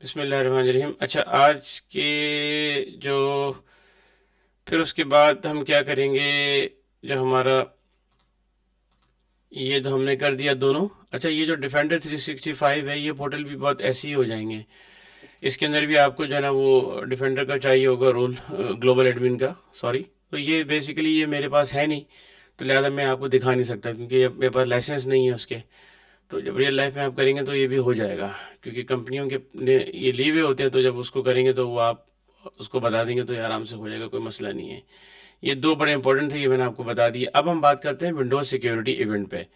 बिस्मिल्लाहिर्रहमानिर्रहीम। अच्छा, आज के जो फिर उसके बाद हम क्या करेंगे, जो हमारा ये तो हमने कर दिया दोनों। अच्छा, ये जो डिफेंडर 365 है, ये पोर्टल भी बहुत ऐसे ही हो जाएंगे। इसके अंदर भी आपको जो है ना वो डिफेंडर का चाहिए होगा रोल, ग्लोबल एडमिन का, सॉरी। तो ये बेसिकली ये मेरे पास है नहीं, तो लिहाजा मैं आपको दिखा नहीं सकता क्योंकि ये मेरे पास लाइसेंस नहीं है उसके। तो जब रियल लाइफ में आप करेंगे तो ये भी हो जाएगा, क्योंकि कंपनियों के ने ये लिए हुए होते हैं, तो जब उसको करेंगे तो वो आप उसको बता देंगे तो ये आराम से हो जाएगा, कोई मसला नहीं है। ये दो बड़े इंपॉर्टेंट थे, ये मैंने आपको बता दिए। अब हम बात करते हैं विंडोज़ सिक्योरिटी इवेंट पे।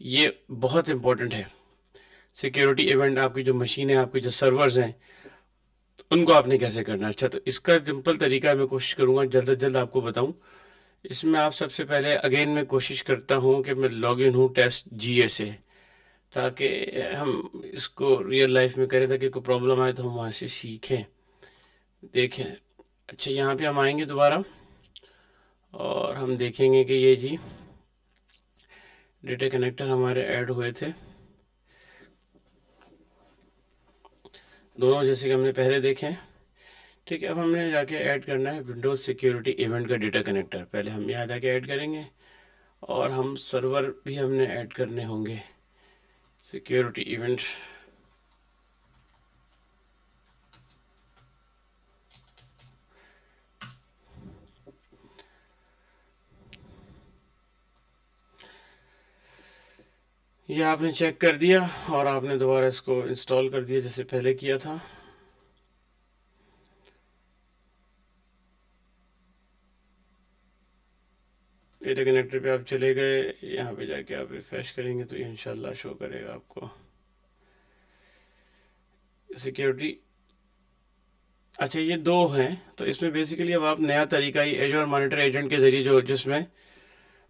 ये बहुत इंपॉर्टेंट है। सिक्योरिटी इवेंट, आपकी जो मशीन है, आपके जो सर्वर्स हैं, उनको आपने कैसे करना है। अच्छा, तो इसका सिंपल तरीका मैं कोशिश करूंगा जल्द से जल्द आपको बताऊं। इसमें आप सबसे पहले अगेन मैं कोशिश करता हूं कि मैं लॉग इन हूँ टेस्ट जीए से, ताकि हम इसको रियल लाइफ में करें, ताकि कोई प्रॉब्लम आए तो हम वहाँ से सीखें, देखें। अच्छा, यहाँ पे हम आएंगे दोबारा और हम देखेंगे कि ये जी डेटा कनेक्टर हमारे ऐड हुए थे दोनों, जैसे कि हमने पहले देखे हैं। ठीक है, अब हमने जाके ऐड करना है विंडोज़ सिक्योरिटी इवेंट का डेटा कनेक्टर। पहले हम यहाँ जाके ऐड करेंगे और हम सर्वर भी हमने ऐड करने होंगे सिक्योरिटी इवेंट। ये आपने चेक कर दिया और आपने दोबारा इसको इंस्टॉल कर दिया जैसे पहले किया था। डेटा कनेक्टर पे आप चले गए, यहाँ पे जाके आप रिफ्रेश करेंगे तो ये इंशाल्लाह शो करेगा आपको सिक्योरिटी। अच्छा, ये दो हैं, तो इसमें बेसिकली अब आप नया तरीका ही एजयोर मॉनिटर एजेंट के ज़रिए जो जिसमें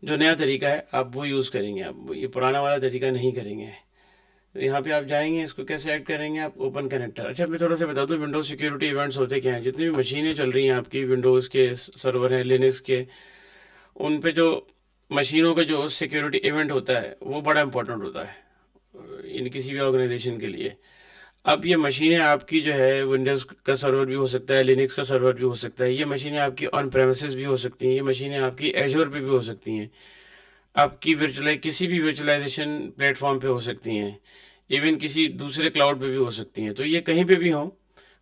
जो नया तरीका है आप वो यूज़ करेंगे, आप ये पुराना वाला तरीका नहीं करेंगे। तो यहाँ पे आप जाएंगे, इसको कैसे ऐड करेंगे आप, ओपन कनेक्टर। अच्छा, मैं थोड़ा सा बता दूँ विंडोज़ सिक्योरिटी इवेंट्स होते क्या हैं। जितनी भी मशीनें चल रही हैं आपकी, विंडोज़ के सर्वर हैं, लिनक्स के, उन पे जो मशीनों का जो सिक्योरिटी इवेंट होता है वो बड़ा इंपॉर्टेंट होता है इन किसी भी ऑर्गेनाइजेशन के लिए। अब ये मशीनें आपकी जो है, विंडोज़ का सर्वर भी हो सकता है, लिनक्स का सर्वर भी हो सकता है, ये मशीनें आपकी ऑन प्रेमिसेस भी हो सकती हैं, ये मशीनें आपकी एजोर पे भी हो सकती हैं, आपकी वर्चुअलाइज किसी भी वर्चुअलाइजेशन प्लेटफॉर्म पे हो सकती हैं, इवन किसी दूसरे क्लाउड पे भी हो सकती हैं। तो ये कहीं पे भी हो,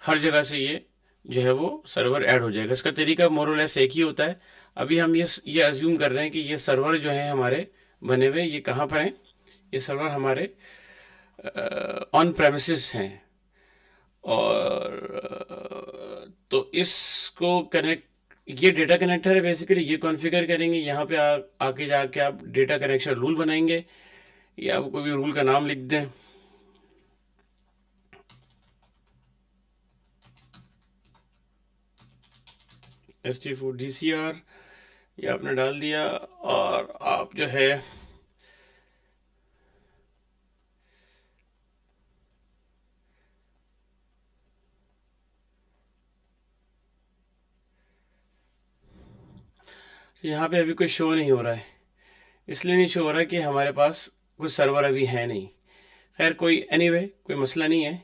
हर जगह से ये जो है वो सर्वर ऐड हो जाएगा। इसका तरीका मोरलेस एक ही होता है। अभी हम ये अज्यूम कर रहे हैं कि ये सर्वर जो है हमारे बने हुए, ये कहाँ पर हैं, ये सर्वर हमारे ऑन प्रेमिसेस हैं। और तो इसको कनेक्ट, ये डेटा कनेक्टर है बेसिकली, ये कॉन्फ़िगर करेंगे। यहाँ पे आके जाके आप डेटा कनेक्शन रूल बनाएंगे, या आप कोई भी रूल का नाम लिख दें। ST4DCR ये आपने डाल दिया और आप जो है यहाँ पे अभी कोई शो नहीं हो रहा है। इसलिए नहीं शो हो रहा है कि हमारे पास कोई सर्वर अभी है नहीं। खैर, कोई एनीवे कोई मसला नहीं है।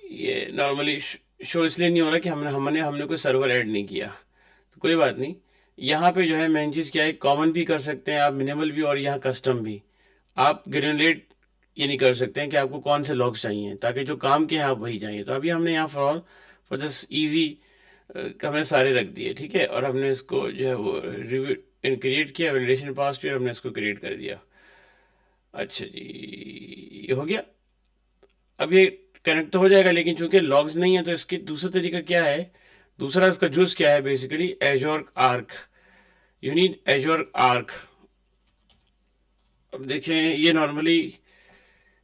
ये नॉर्मली शो इसलिए नहीं हो रहा कि हमने कोई सर्वर ऐड नहीं किया, तो कोई बात नहीं। यहाँ पे जो है मेन चीज़ क्या है, कॉमन भी कर सकते हैं आप, मिनिमल भी, और यहाँ कस्टम भी। आप ग्रेनुलेट ये नहीं कर सकते हैं कि आपको कौन से लॉग्स चाहिए, ताकि जो काम के हैं आप वही चाहिए। तो अभी हमने यहाँ फॉर दिस ईजी हमने सारे रख दिए, ठीक है। और हमने इसको जो है वो रिव्यू क्रिएट किया, वैलिडेशन पास किया, हमने इसको क्रिएट कर दिया। अच्छा जी, ये हो गया। अब ये कनेक्ट तो हो जाएगा, लेकिन चूंकि लॉग्स नहीं है तो इसकी दूसरा तरीका क्या है, दूसरा इसका जूस क्या है, basically एजोर arc. You need एजोर arc. अब देखें ये नॉर्मली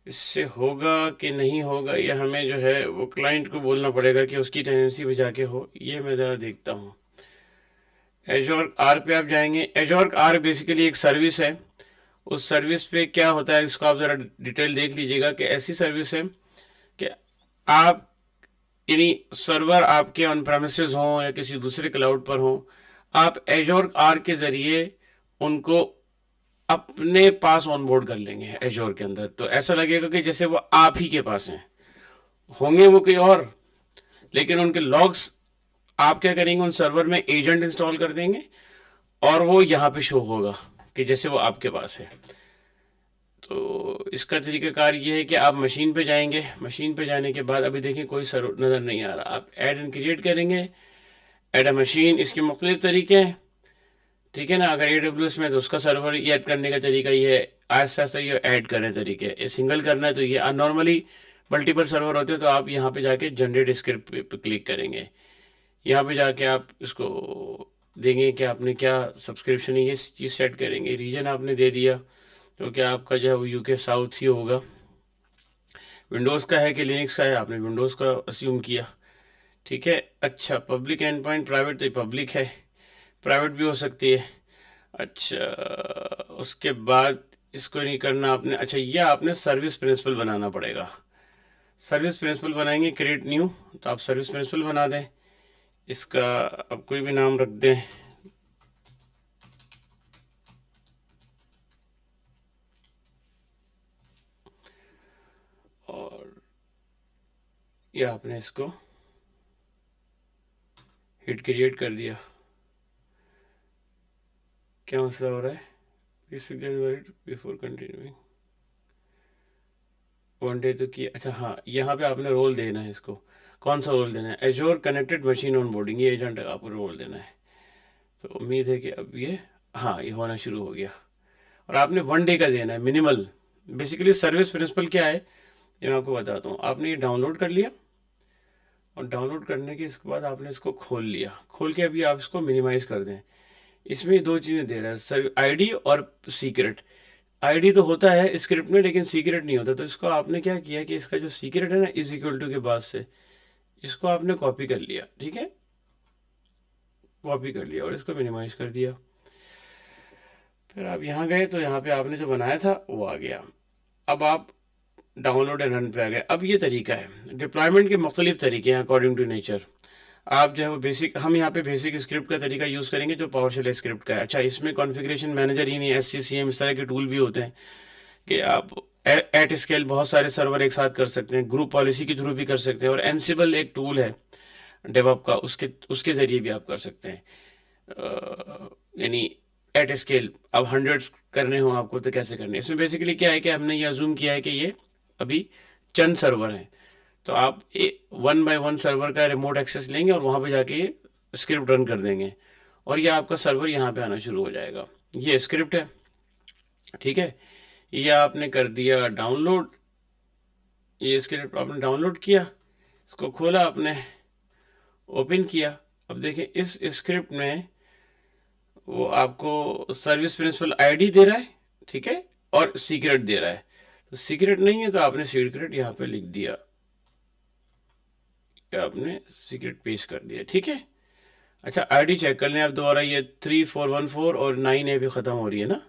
इससे होगा कि नहीं होगा, ये हमें जो है वो क्लाइंट को बोलना पड़ेगा कि उसकी टेंडेंसी पे जाके हो। ये मैं ज़रा देखता हूँ। एजोर आर पे आप जाएंगे। एजोर आर बेसिकली एक सर्विस है। उस सर्विस पे क्या होता है, इसको आप ज़रा डिटेल देख लीजिएगा कि ऐसी सर्विस है कि आप यानी सर्वर आपके ऑन प्रेमिसेस हों या किसी दूसरे क्लाउड पर हों, आप एजोर आर के ज़रिए उनको अपने पास ऑन बोर्ड कर लेंगे एजोर के अंदर। तो ऐसा लगेगा कि जैसे वो आप ही के पास हैं, होंगे वो कोई और, लेकिन उनके लॉग्स आप क्या करेंगे, उन सर्वर में एजेंट इंस्टॉल कर देंगे और वो यहाँ पे शो होगा कि जैसे वो आपके पास है। तो इसका तरीकाकार ये है कि आप मशीन पे जाएंगे, मशीन पे जाने के बाद अभी देखें कोई सर्वर नज़र नहीं आ रहा, आप ऐड एंड क्रिएट करेंगे, ऐड अ मशीन, इसके मुख्तलिफ तरीके हैं, ठीक है ना। अगर AWS में तो उसका सर्वर ऐड करने का तरीका ये है, आहिस्ता आहिस्ता ये ऐड करें तरीके, ये सिंगल करना है तो ये नॉर्मली मल्टीपल सर्वर होते हैं तो आप यहाँ पे जाके जनरेट स्क्रिप्ट पे क्लिक करेंगे, यहाँ पे जाके आप इसको देंगे कि आपने क्या सब्सक्रिप्शन है, ये चीज़ सेट करेंगे, रीजन आपने दे दिया जो कि आपका जो है वो UK साउथ ही होगा। विंडोज़ का है कि लिनक्स का है, आपने विंडोज़ का अस्यूम किया, ठीक है। अच्छा, पब्लिक एंड पॉइंट, प्राइवेट तो पब्लिक है, प्राइवेट भी हो सकती है। अच्छा, उसके बाद इसको नहीं करना आपने, अच्छा ये आपने सर्विस प्रिंसिपल बनाना पड़ेगा। सर्विस प्रिंसिपल बनाएंगे, क्रिएट न्यू, तो आप सर्विस प्रिंसिपल बना दें, इसका अब कोई भी नाम रख दें, और ये आपने इसको हिट क्रिएट कर दिया। क्या मसला हो रहा है, बिफोर कंटिन्यूइंग वन डे तो किया। अच्छा हाँ, यहाँ पे आपने रोल देना है, इसको कौन सा रोल देना है, azure connected machine on boarding, ये एजेंट आपको रोल देना है। तो उम्मीद है कि अब ये, हाँ ये होना शुरू हो गया, और आपने वन डे का देना है मिनिमल। बेसिकली सर्विस प्रिंसिपल क्या है ये मैं आपको बताता हूँ। आपने ये डाउनलोड कर लिया, और डाउनलोड करने के इसके बाद आपने इसको खोल लिया, खोल के अभी आप इसको मिनिमाइज कर दें। इसमें दो चीज़ें दे रहा है सर, आईडी और सीक्रेट। आईडी तो होता है स्क्रिप्ट में लेकिन सीक्रेट नहीं होता, तो इसको आपने क्या किया कि इसका जो सीक्रेट है ना इज इक्वल टू के बाद से इसको आपने कॉपी कर लिया, ठीक है, कॉपी कर लिया और इसको मिनिमाइज कर दिया। फिर आप यहाँ गए तो यहाँ पे आपने जो बनाया था वो आ गया। अब आप डाउनलोड एंड रन पे आ गए। अब ये तरीका है, डिप्लॉयमेंट के मुख्तलिफ तरीके हैं अकॉर्डिंग टू नेचर। आप जो है वो बेसिक, हम यहाँ पे बेसिक स्क्रिप्ट का तरीका यूज़ करेंगे जो पावरशेल स्क्रिप्ट का है। अच्छा, इसमें कॉन्फ़िगरेशन मैनेजर ही नहीं, SCCM इस तरह के टूल भी होते हैं कि आप एट स्केल बहुत सारे सर्वर एक साथ कर सकते हैं, ग्रुप पॉलिसी के थ्रू भी कर सकते हैं, और एनसिबल एक टूल है डेवअप का, उसके उसके ज़रिए भी आप कर सकते हैं। यानी एट स्केल अब हंड्रेड्स करने हो आपको तो कैसे करने। इसमें बेसिकली क्या है कि हमने ये अजूम किया है कि ये अभी चंद सर्वर हैं, तो आप 1 बाय 1 सर्वर का रिमोट एक्सेस लेंगे और वहाँ पे जाके ये स्क्रिप्ट रन कर देंगे, और ये आपका सर्वर यहाँ पे आना शुरू हो जाएगा। ये स्क्रिप्ट है, ठीक है, ये आपने कर दिया डाउनलोड, ये स्क्रिप्ट आपने डाउनलोड किया, इसको खोला आपने, ओपन किया। अब देखें इस स्क्रिप्ट में वो आपको सर्विस प्रिंसिपल आईडी दे रहा है, ठीक है, और सीक्रेट दे रहा है। तो सीक्रेट नहीं है तो आपने सीक्रेट यहाँ पे लिख दिया, आपने सीक्रेट पेश कर दिया, ठीक है। अच्छा, आईडी चेक कर लें आप दोबारा, ये 3414 और 9A पे ख़त्म हो रही है ना,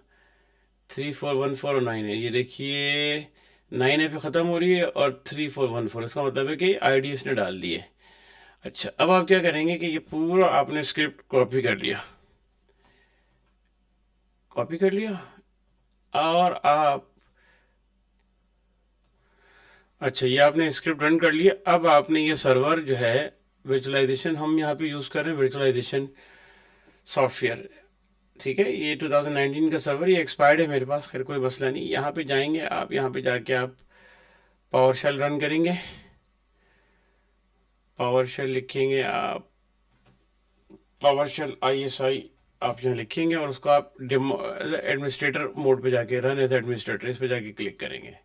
3414 और 9A, ये देखिए 9A पे ख़त्म हो रही है और 3414, इसका मतलब है कि आईडी इसने डाल दी है। अच्छा, अब आप क्या करेंगे कि ये पूरा आपने स्क्रिप्ट कॉपी कर लिया, कॉपी कर लिया, और आप, अच्छा ये आपने स्क्रिप्ट रन कर लिया। अब आपने ये सर्वर जो है वर्चुअलाइजेशन, हम यहाँ पे यूज़ कर रहे हैं वर्चुअलाइजेशन सॉफ्टवेयर, ठीक है, ये 2019 का सर्वर, ये एक्सपायर्ड है मेरे पास, खैर कोई मसला नहीं। यहाँ पे जाएंगे आप, यहाँ पे जाके आप पावरशेल रन करेंगे, पावरशेल लिखेंगे आप, पावरशेल ISI आप यहाँ लिखेंगे, और उसको आप एडमिनिस्ट्रेटर मोड पे जाके रन एज एडमिनिस्ट्रेटर इस पे जाके क्लिक करेंगे।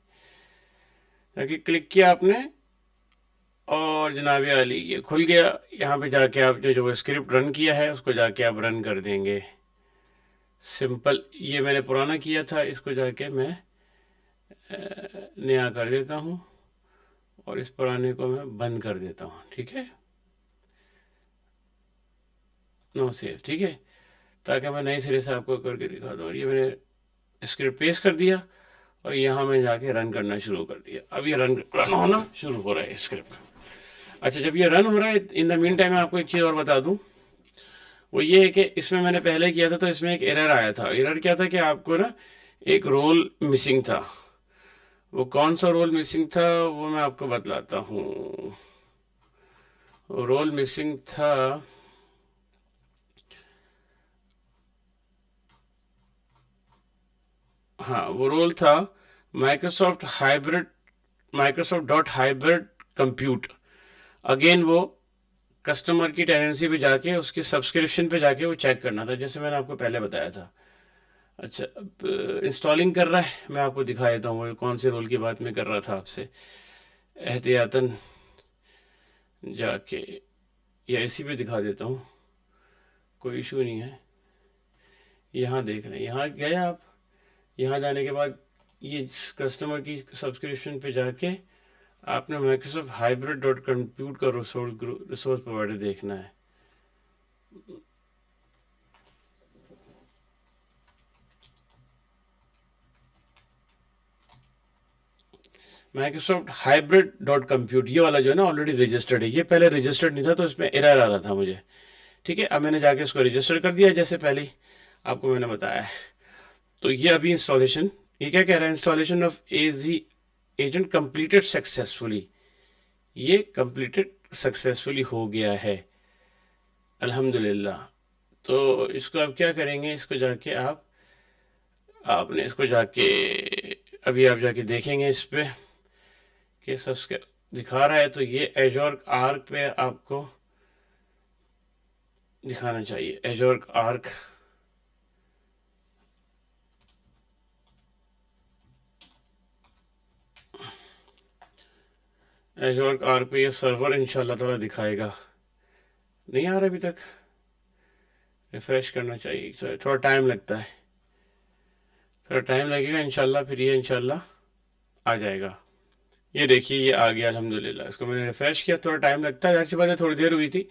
ताकि क्लिक किया आपने और जनाब आली ये खुल गया। यहाँ पे जाके आप जो स्क्रिप्ट रन किया है उसको जाके आप रन कर देंगे, सिंपल। ये मैंने पुराना किया था, इसको जाके मैं नया कर देता हूँ और इस पुराने को मैं बंद कर देता हूँ, ठीक है, नो सेव, ठीक है, ताकि मैं नए सिरे से आपको करके दिखा दूँ। और ये मैंने स्क्रिप्ट पेस्ट कर दिया और यहाँ मैं जाके रन करना शुरू कर दिया। अब ये रन होना शुरू हो रहा है स्क्रिप्ट। अच्छा, जब ये रन हो रहा है, इन द मीन टाइम मैं आपको एक चीज़ और बता दूँ, वो ये है कि इसमें मैंने पहले किया था तो इसमें एक एरर आया था। एरर क्या था कि आपको ना एक रोल मिसिंग था, वो कौन सा रोल मिसिंग था वो मैं आपको बतलाता हूँ। रोल मिसिंग था, हाँ वो रोल था Microsoft hybrid, Microsoft dot hybrid compute. Again वो कस्टमर की टेनेंसी पे जाके उसके सब्सक्रिप्शन पे जाके वो चेक करना था, जैसे मैंने आपको पहले बताया था। अच्छा, अब इंस्टॉलिंग कर रहा है, मैं आपको दिखा देता हूँ वो कौन से रोल की बात मैं कर रहा था आपसे। एहतियातन जाके या इसी पे दिखा देता हूँ, कोई इशू नहीं है। यहाँ देख रहे हैं, यहाँ गए आप, यहाँ जाने के बाद ये कस्टमर की सब्सक्रिप्शन पे जाके आपने माइक्रोसॉफ्ट हाइब्रिड डॉट कंप्यूट का रिसोर्स प्रोवाइडर देखना है। माइक्रोसॉफ्ट हाइब्रिड डॉट कंप्यूट ये वाला जो है ना ऑलरेडी रजिस्टर्ड है, ये पहले रजिस्टर्ड नहीं था तो इसमें एरर आ रहा था मुझे। ठीक है, अब मैंने जाके इसको रजिस्टर कर दिया जैसे पहले ही आपको मैंने बताया है। तो ये अभी इंस्टॉलेशन, ये क्या कह रहा है, installation of AG agent completed successfully. ये कंप्लीटेड सक्सेसफुली हो गया है अल्हम्दुलिल्लाह। तो इसको अब क्या करेंगे, इसको जाके आपने इसको जाके अभी आप जाके देखेंगे इस पे कि सब्सक्राइब दिखा रहा है, तो ये एजोर आर्क पे आपको दिखाना चाहिए। एजोर आर्क, एजोर आर्क पे ये सर्वर इंशाल्लाह ताला दिखाएगा। नहीं आ रहा अभी तक, रिफ्रेश करना चाहिए, थोड़ा टाइम लगता है, थोड़ा टाइम लगेगा इंशाल्लाह, फिर ये इंशाल्लाह आ जाएगा। ये देखिए ये आ गया अल्हम्दुलिल्लाह। इसको मैंने रिफ्रेश किया, थोड़ा टाइम लगता है, जाहिर सी बात है थोड़ी देर हुई थी,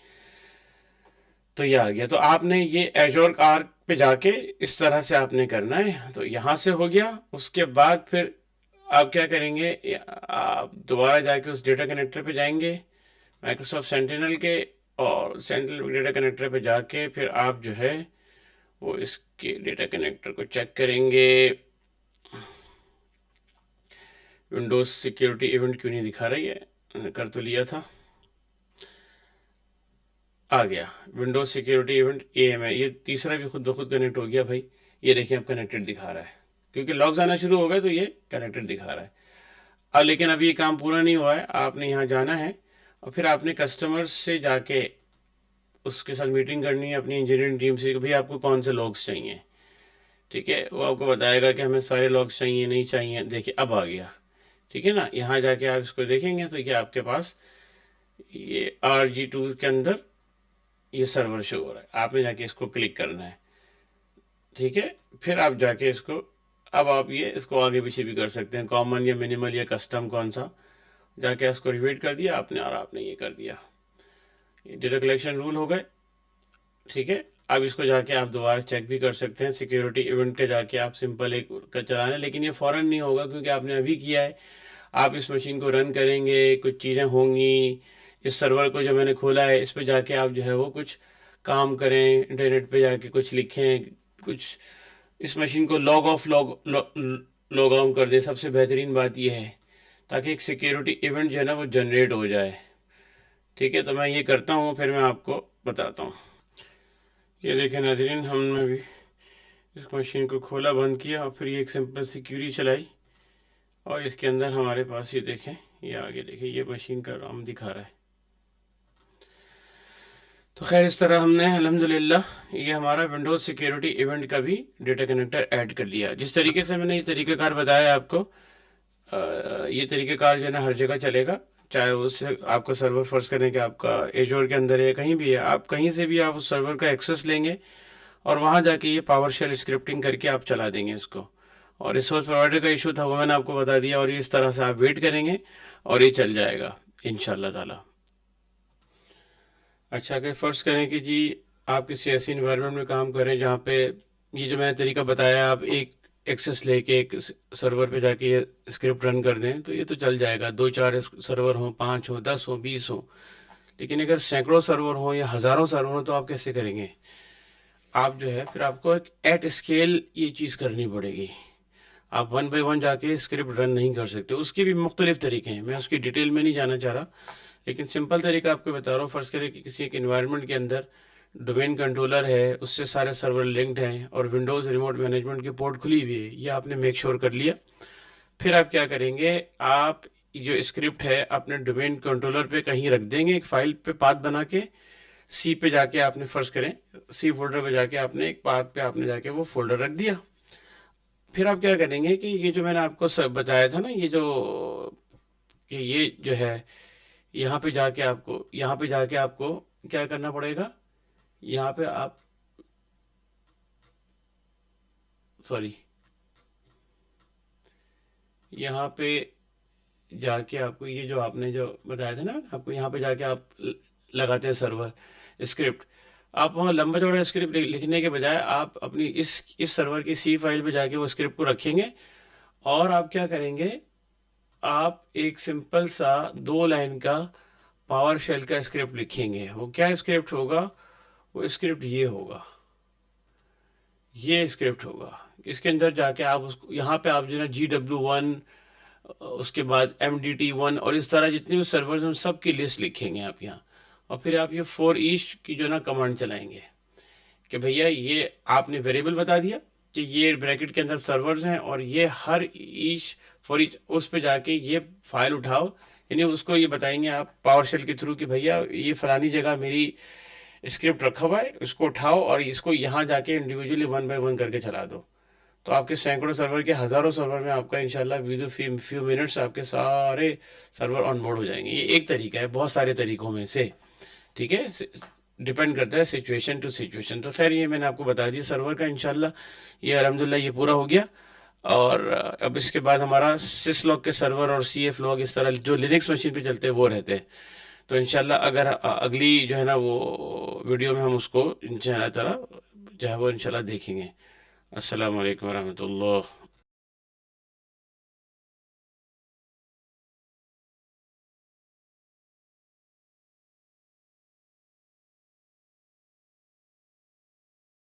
तो ये आ गया। तो आपने ये एजोर आर्क पे जाके इस तरह से आपने करना है। तो यहाँ से हो गया, उसके बाद फिर आप क्या करेंगे, आप दोबारा जाके उस डेटा कनेक्टर पे जाएंगे माइक्रोसॉफ्ट सेंटिनल के, और सेंट्रल डेटा कनेक्टर पे जाके फिर आप जो है वो इसके डेटा कनेक्टर को चेक करेंगे। विंडोज सिक्योरिटी इवेंट क्यों नहीं दिखा रही है, कर तो लिया था, आ गया विंडोज सिक्योरिटी इवेंट AMI, ये तीसरा भी खुद ब खुद कनेक्ट हो गया भाई। ये देखिए अब कनेक्टेड दिखा रहा है, क्योंकि लॉग्स आना शुरू हो गए तो ये कनेक्टेड दिखा रहा है। अब लेकिन अभी ये काम पूरा नहीं हुआ है, आपने यहाँ जाना है और फिर आपने कस्टमर से जाके उसके साथ मीटिंग करनी है अपनी इंजीनियरिंग टीम से कि भाई आपको कौन से लॉग्स चाहिए। ठीक है, वो आपको बताएगा कि हमें सारे लॉग्स चाहिए नहीं चाहिए। देखिए अब आ गया, ठीक है ना, यहाँ जाके आप इसको देखेंगे तो ये आपके पास ये RG2 के अंदर ये सर्वर शो हो रहा है, आपने जाके इसको क्लिक करना है। ठीक है, फिर आप जाके इसको, अब आप ये इसको आगे पीछे भी कर सकते हैं, कॉमन या मिनिमल या कस्टम कौन सा, जाके इसको रिपीट कर दिया आपने और आपने ये कर दिया, ये डेटा कलेक्शन रूल हो गए। ठीक है, अब इसको जाके आप दोबारा चेक भी कर सकते हैं, सिक्योरिटी इवेंट के जाके आप सिंपल एक का चलाना, लेकिन ये फ़ौरन नहीं होगा क्योंकि आपने अभी किया है। आप इस मशीन को रन करेंगे, कुछ चीज़ें होंगी, इस सर्वर को जो मैंने खोला है इस पे जाके आप जो है वो कुछ काम करें, इंटरनेट पे जाके कुछ लिखें, कुछ इस मशीन को लॉग ऑफ लॉग ऑन कर दें। सबसे बेहतरीन बात यह है ताकि एक सिक्योरिटी इवेंट जो है ना वो जनरेट हो जाए। ठीक है, तो मैं ये करता हूँ फिर मैं आपको बताता हूँ। ये देखें नाज़रीन, हमने भी इस मशीन को खोला, बंद किया और फिर ये एक सिंपल सी क्यूरी चलाई और इसके अंदर हमारे पास ये देखें, ये आगे देखें, ये मशीन का नाम दिखा रहा है। तो खैर इस तरह हमने अल्हम्दुलिल्लाह ये हमारा विंडोज़ सिक्योरिटी इवेंट का भी डेटा कनेक्टर ऐड कर लिया। जिस तरीके से मैंने ये तरीक़ाकार बताया आपको, ये तरीक़ाकार जो है ना हर जगह चलेगा, चाहे उससे आपका सर्वर फर्ज करें कि आपका एजोर के अंदर है, कहीं भी है, आप कहीं से भी आप उस सर्वर का एक्सेस लेंगे और वहाँ जाके ये पावरशेल स्क्रिप्टिंग करके आप चला देंगे इसको। और रिसोर्स प्रोवाइडर का इशू था वो मैंने आपको बता दिया, और इस तरह से आप वेट करेंगे और ये चल जाएगा इंशाल्लाह ताला। अच्छा, अगर फ़र्ज़ करें कि जी आप किसी ऐसी इन्वायरमेंट में काम कर रहे हैं जहाँ पे ये जो मैंने तरीका बताया, आप एक एक्सेस लेके एक सर्वर पे जाके ये स्क्रिप्ट रन कर दें तो ये तो चल जाएगा, 2-4 सर्वर हों, 5 हों, 10 हों, 20 हों। लेकिन अगर सैकड़ों सर्वर हों या हज़ारों सर्वर हों तो आप कैसे करेंगे? आप जो है फिर आपको एक एट स्केल ये चीज़ करनी पड़ेगी। आप वन बाय वन जाके स्क्रिप्ट रन नहीं कर सकते। उसके भी मुख्तलिफ तरीके हैं, मैं उसकी डिटेल में नहीं जाना चाह रहा, लेकिन सिंपल तरीका आपको बता रहा हूँ। फ़र्ज़ करें कि किसी एक इन्वायरमेंट के अंदर डोमेन कंट्रोलर है, उससे सारे सर्वर लिंक्ड हैं और विंडोज़ रिमोट मैनेजमेंट की पोर्ट खुली हुई है, ये आपने मेक श्योर कर लिया। फिर आप क्या करेंगे, आप जो स्क्रिप्ट है अपने डोमेन कंट्रोलर पे कहीं रख देंगे, एक फाइल पे पाथ बना के। सी पे जाके आपने फ़र्ज़ करें सी फोल्डर पे जाके आपने एक पाथ पे आपने जाके वो फोल्डर रख दिया। फिर आप क्या करेंगे कि ये जो मैंने आपको बताया था ना, ये जो कि ये जो है, यहाँ पे जाके आपको क्या करना पड़ेगा, यहाँ पे आप सॉरी यहाँ पे जाके आपको ये जो आपने जो बताया था ना आपको, यहाँ पे जाके आप लगाते हैं सर्वर स्क्रिप्ट। आप वहाँ लंबा चौड़ा स्क्रिप्ट लिखने के बजाय आप अपनी इस सर्वर की सी फाइल पे जाके वो स्क्रिप्ट को रखेंगे। और आप क्या करेंगे, आप एक सिंपल सा 2 लाइन का पावर शेल का स्क्रिप्ट लिखेंगे। वो क्या स्क्रिप्ट होगा, वो स्क्रिप्ट ये होगा, ये स्क्रिप्ट होगा। इसके अंदर जाके आप उसको यहाँ पे आप जो है ना GW1, उसके बाद MDT1 और इस तरह जितने भी सर्वर्स हैं उन सब की लिस्ट लिखेंगे आप यहाँ। और फिर आप ये फॉर ईच की जो ना कमांड चलाएंगे कि भैया ये आपने वेरिएबल बता दिया कि ये ब्रैकेट के अंदर सर्वर्स हैं और ये हर ईच फॉर ईच उस पे जाके ये फाइल उठाओ। यानी उसको ये बताएंगे आप पावर शेल के थ्रू कि भैया ये फलानी जगह मेरी स्क्रिप्ट रखा हुआ है, इसको उठाओ और इसको यहाँ जाके इंडिविजुअली वन बाय वन करके चला दो। तो आपके सैकड़ों सर्वर के हज़ारों सर्वर में आपका इंशाल्लाह विद फ्यू मिनट्स आपके सारे सर्वर ऑन बोर्ड हो जाएंगे। ये एक तरीका है बहुत सारे तरीकों में से, ठीक है, डिपेंड करता है सिचुएशन टू सिचुएशन। तो खैर ये मैंने आपको बता दिया सर्वर का, इंशाल्लाह ये अल्हम्दुलिल्लाह ये पूरा हो गया। और अब इसके बाद हमारा सिस लॉग के सर्वर और CF लॉग इस तरह जो लिनक्स मशीन पे चलते हैं वो रहते हैं। तो इंशाल्लाह अगर अगली जो है ना वो वीडियो में हम उसको इंशाल्लाह ताला जो है वो इंशाल्लाह देखेंगे। अस्सलाम वालेकुम रहमतुल्लाह।